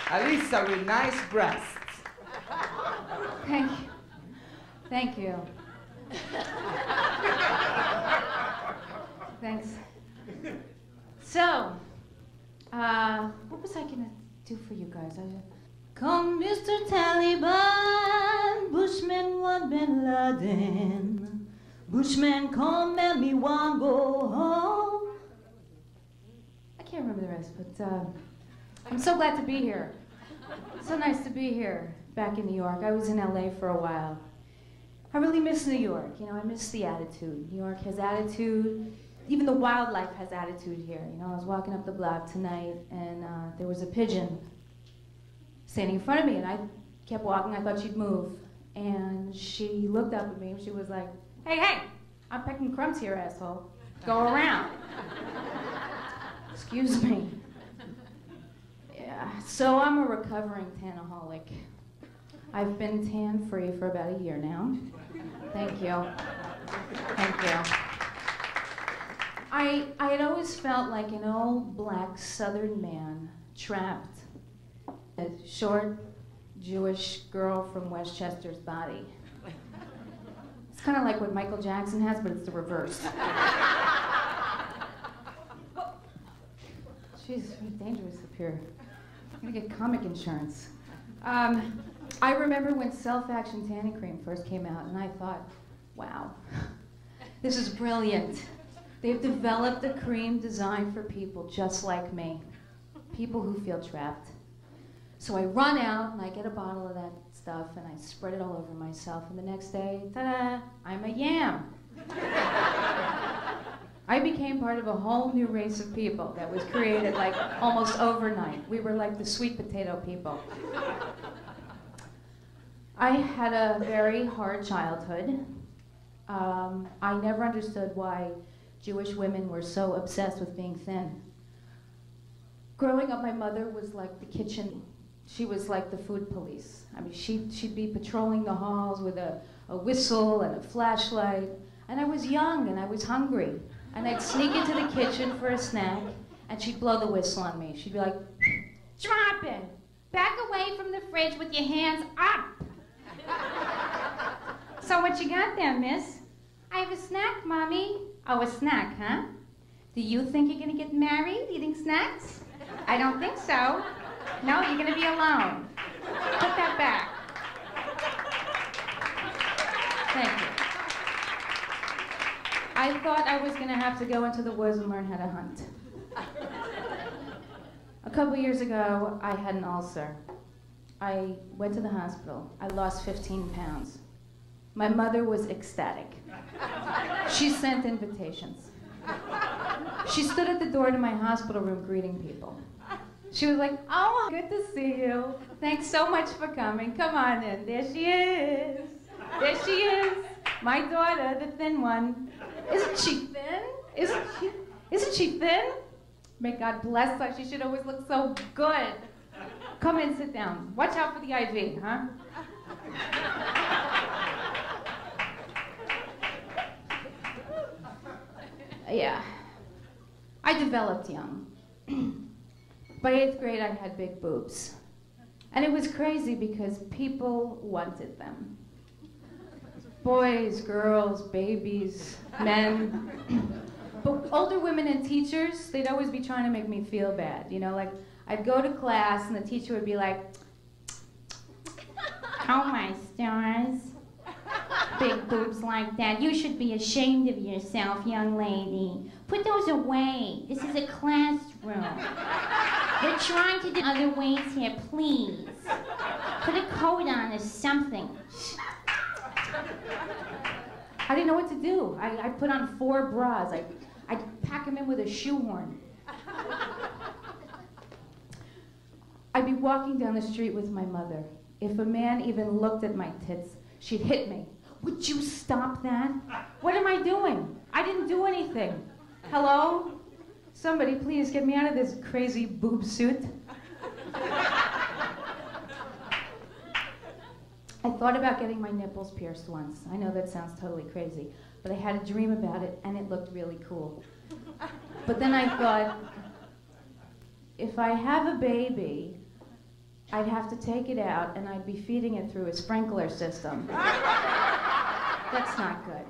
Alyssa with nice breasts. Thank you. Thank you. Thanks. So, what was I gonna do for you guys? Come, Mr. Taliban, Bushman want Bin Laden. Bushman, come and me want go home. I can't remember the rest, but I'm so glad to be here. So nice to be here, back in New York. I was in LA for a while. I really miss New York. You know, I miss the attitude. New York has attitude. Even the wildlife has attitude here. You know, I was walking up the block tonight, and there was a pigeon standing in front of me, and I kept walking. I thought she'd move, and she looked up at me, and she was like, "Hey, hey, I'm pecking crumbs here, asshole. Go around." Excuse me. Yeah, so I'm a recovering tanaholic. I've been tan-free for about a year now. Thank you. Thank you. I had always felt like an old black Southern man trapped a short Jewish girl from Westchester's body. It's kind of like what Michael Jackson has, but it's the reverse. Jeez, it's really dangerous up here. I'm gonna get comic insurance. I remember when Self-Action Tanning Cream first came out, and I thought, wow, this is brilliant. They've developed a cream designed for people just like me, people who feel trapped. So I run out and I get a bottle of that stuff and I spread it all over myself, and the next day, ta-da, I'm a yam. I became part of a whole new race of people that was created like almost overnight. We were like the sweet potato people. I had a very hard childhood. I never understood why Jewish women were so obsessed with being thin. Growing up, my mother was like the kitchen. She was like the food police. I mean, she'd be patrolling the halls with a whistle and a flashlight. And I was young and I was hungry. And I'd sneak into the kitchen for a snack, and she'd blow the whistle on me. She'd be like, "Drop it! Back away from the fridge with your hands up!" "So what you got there, miss?" "I have a snack, Mommy." "Oh, a snack, huh? Do you think you're gonna get married eating snacks?" "I don't think so." "No, you're gonna be alone. Put that back." Thank you. I thought I was gonna have to go into the woods and learn how to hunt. A couple years ago, I had an ulcer. I went to the hospital. I lost 15 pounds. My mother was ecstatic. She sent invitations. She stood at the door to my hospital room greeting people. She was like, "Oh, good to see you. Thanks so much for coming. Come on in." There she is. There she is. My daughter, the thin one. Isn't she thin? Isn't she thin? May God bless her. She should always look so good. Come in, sit down. Watch out for the IV, huh? Yeah. I developed young. By 8th grade, I had big boobs. And it was crazy because people wanted them. Boys, girls, babies, men. But older women and teachers, they'd always be trying to make me feel bad. You know, like, I'd go to class and the teacher would be like, "Oh my stars, big boobs like that. You should be ashamed of yourself, young lady. Put those away. This is a classroom. We're trying to do other ways here, please. Put a coat on or something." I didn't know what to do. I put on 4 bras. I'd pack them in with a shoehorn. I'd be walking down the street with my mother. If a man even looked at my tits, she'd hit me. "Would you stop that? What am I doing? I didn't do anything. Hello? Somebody please get me out of this crazy boob suit." I thought about getting my nipples pierced once. I know that sounds totally crazy, but I had a dream about it and it looked really cool. But then I thought, if I have a baby, I'd have to take it out and I'd be feeding it through a sprinkler system. That's not good.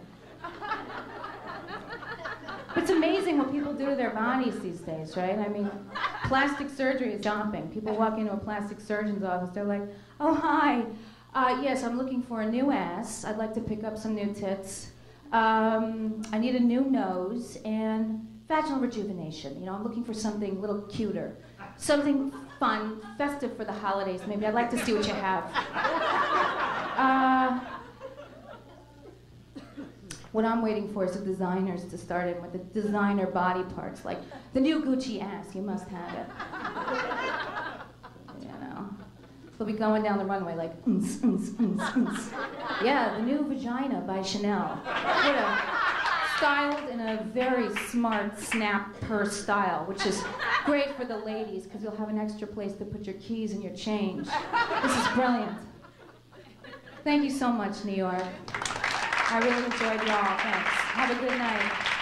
It's amazing what people do to their bodies these days, right? I mean, plastic surgery is jumping. People walk into a plastic surgeon's office, they're like, oh, hi. Yes, I'm looking for a new ass. I'd like to pick up some new tits. I need a new nose and vaginal rejuvenation. You know, I'm looking for something a little cuter. Something fun, festive for the holidays. Maybe I'd like to see what you have. What I'm waiting for is the designers to start in with the designer body parts, like the new Gucci ass, you must have it. You know, they'll be going down the runway like, yeah, the new vagina by Chanel. You know, styled in a very smart snap purse style, which is great for the ladies because you'll have an extra place to put your keys and your change. This is brilliant. Thank you so much, New York. I really enjoyed y'all. Thanks. Have a good night.